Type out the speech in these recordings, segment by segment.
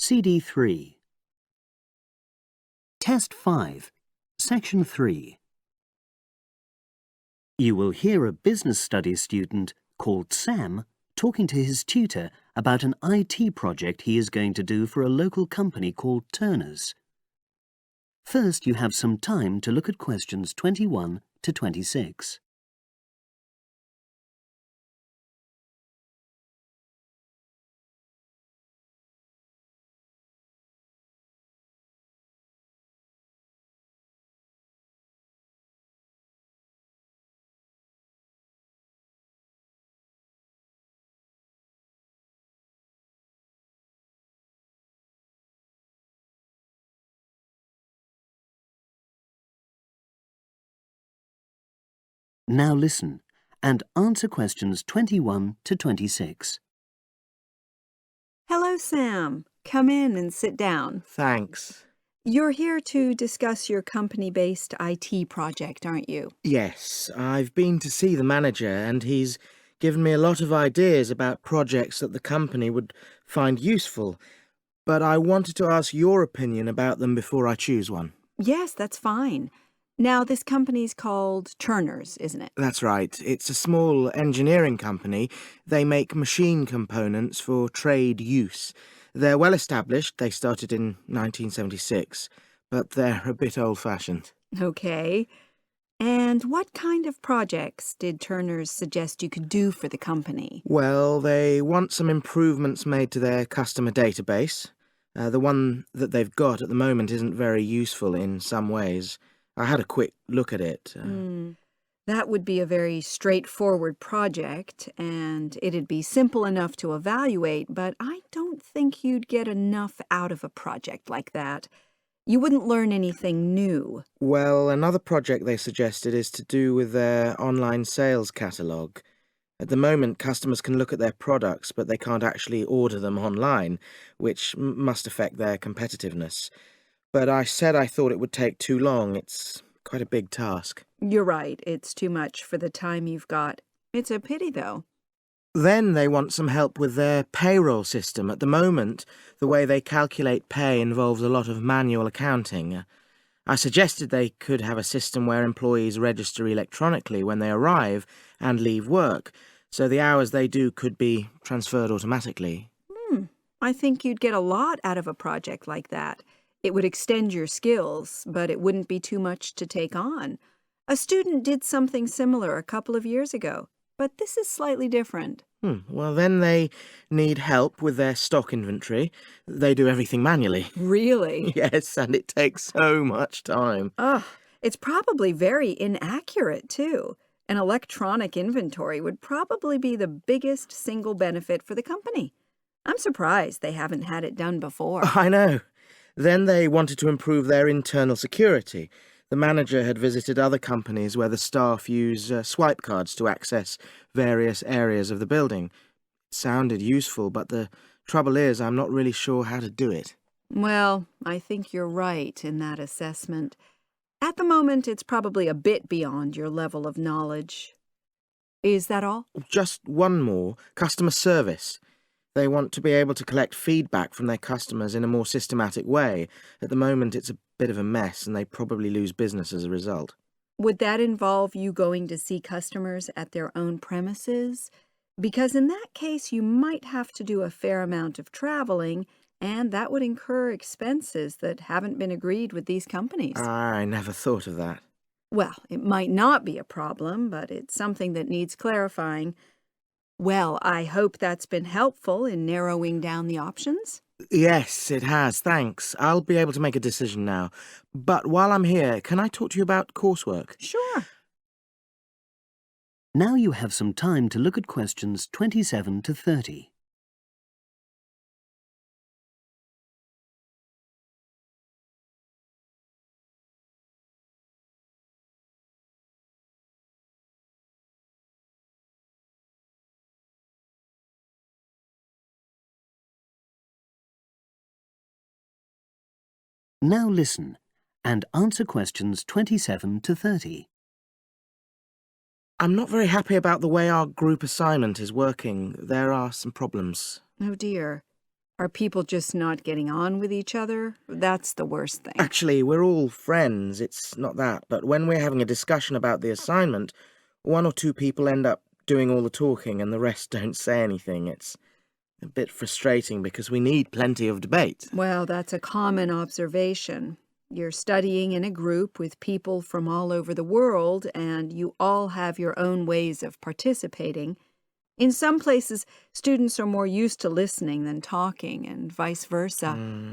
CD 3. Test 5, Section 3. You will hear a business studies student called Sam talking to his tutor about an IT project he is going to do for a local company called Turner's. First, you have some time to look at questions 21 to 26. Now listen and answer questions 21 to 26. Hello, Sam. Come in and sit down. Thanks. You're here to discuss your company-based IT project, aren't you? Yes, I've been to see the manager and he's given me a lot of ideas about projects that the company would find useful, but I wanted to ask your opinion about them before I choose one. Yes, that's fine. Now, this company's called Turner's, isn't it? That's right. It's a small engineering company. They make machine components for trade use. They're well established. They started in 1976, but they're a bit old-fashioned. Okay. And what kind of projects did Turner's suggest you could do for the company? Well, they want some improvements made to their customer database. The one that they've got at the moment isn't very useful in some ways. I had a quick look at it. That would be a very straightforward project, and it'd be simple enough to evaluate, but I don't think you'd get enough out of a project like that. You wouldn't learn anything new. Well, another project they suggested is to do with their online sales catalogue. At the moment, customers can look at their products, but they can't actually order them online, which must affect their competitiveness. But I said I thought it would take too long. It's quite a big task. You're right, it's too much for the time you've got. It's a pity, though. Then they want some help with their payroll system. At the moment, the way they calculate pay involves a lot of manual accounting. I suggested they could have a system where employees register electronically when they arrive and leave work, so the hours they do could be transferred automatically. I think you'd get a lot out of a project like that. It would extend your skills, but it wouldn't be too much to take on. A student did something similar a couple of years ago, but this is slightly different. Well, then they need help with their stock inventory. They do everything manually. Really? Yes, and it takes so much time. Ugh, it's probably very inaccurate, too. An electronic inventory would probably be the biggest single benefit for the company. I'm surprised they haven't had it done before. I know. Then they wanted to improve their internal security. The manager had visited other companies where the staff use swipe cards to access various areas of the building. It sounded useful, but the trouble is I'm not really sure how to do it. Well, I think you're right in that assessment. At the moment, it's probably a bit beyond your level of knowledge. Is that all? Just one more. Customer service. They want to be able to collect feedback from their customers in a more systematic way. At the moment, it's a bit of a mess, and they probably lose business as a result. Would that involve you going to see customers at their own premises? Because in that case, you might have to do a fair amount of traveling, and that would incur expenses that haven't been agreed with these companies. I never thought of that. Well, it might not be a problem, but it's something that needs clarifying. Well, I hope that's been helpful in narrowing down the options. Yes, it has, thanks. I'll be able to make a decision now. But while I'm here, can I talk to you about coursework? Sure. Now you have some time to look at questions 27 to 30. Now listen and answer questions 27 to 30. I'm not very happy about the way our group assignment is working. There are some problems. Oh dear. Are people just not getting on with each other? That's the worst thing. Actually, we're all friends, it's not that. But when we're having a discussion about the assignment, one or two people end up doing all the talking and the rest don't say anything. It's a bit frustrating because we need plenty of debate. Well, that's a common observation. You're studying in a group with people from all over the world, and you all have your own ways of participating. In some places, students are more used to listening than talking, and vice versa.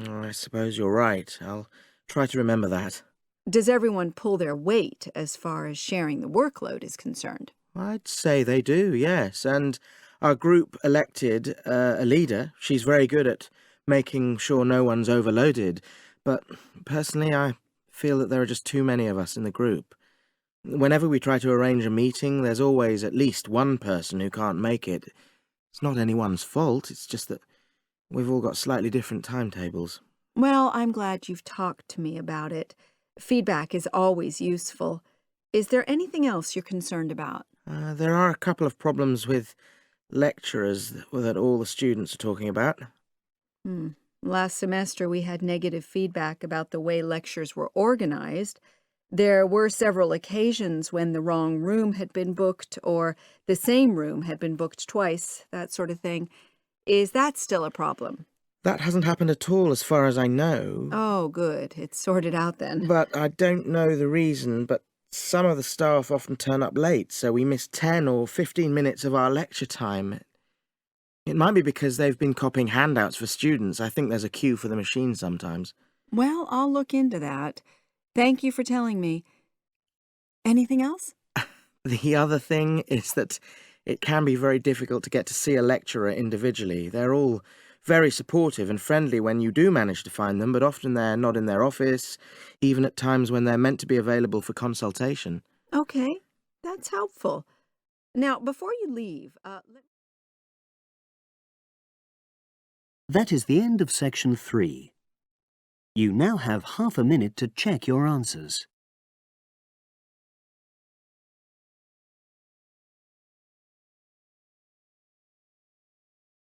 I suppose you're right. I'll try to remember that. Does everyone pull their weight as far as sharing the workload is concerned? I'd say they do, yes. And our group elected a leader. She's very good at making sure no one's overloaded. But personally, I feel that there are just too many of us in the group. Whenever we try to arrange a meeting, there's always at least one person who can't make it. It's not anyone's fault, it's just that we've all got slightly different timetables. Well, I'm glad you've talked to me about it. Feedback is always useful. Is there anything else you're concerned about? There are a couple of problems with lecturers that all the students are talking about. Last semester, we had negative feedback about the way lectures were organized. There were several occasions when the wrong room had been booked or the same room had been booked twice, that sort of thing. Is that still a problem? That hasn't happened at all as far as I know. Oh, good. It's sorted out then. But I don't know the reason, but some of the staff often turn up late, so we miss 10 or 15 minutes of our lecture time. It might be because they've been copying handouts for students. I think there's a queue for the machine sometimes. Well, I'll look into that. Thank you for telling me. Anything else? The other thing is that it can be very difficult to get to see a lecturer individually. They're all very supportive and friendly when you do manage to find them, but often they're not in their office, even at times when they're meant to be available for consultation. Okay, that's helpful. Now, before you leave, That is the end of section 3. You now have half a minute to check your answers.